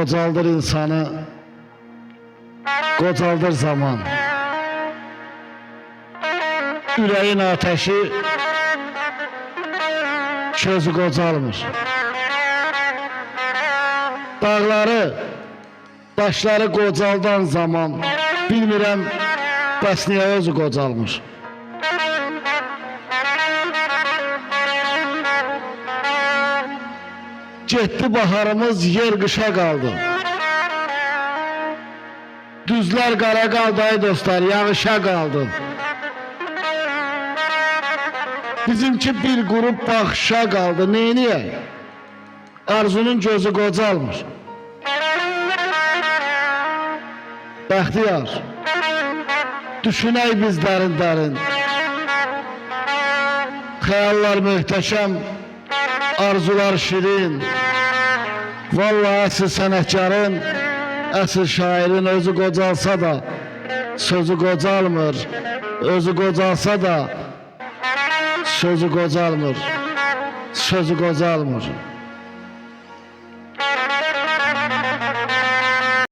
qocaldır insanı, qocaldır zaman. Ürəyin ateşi közü qocalmır. Dağları, daşları qocaldan zaman bilmirəm, bəs niyə özü qocalmır? Getdi baharımız, yer qışa qaldı. Düzlər qara qaldı ay dostlar, yağışa qaldı. Bizimki bir qrup baxışa qaldı, neyniyək? Arzunun gözü qocalmır. Bəxtiyar, düşünək biz dərin-dərin. Xəyallar möhtəşəm, arzular şirin. Vallahi əsl sənətkarın, əsl şairin özü qocalsa da sözü qocalmır. Özü qocalsa da sözü qocalmır. Sözü qocalmır.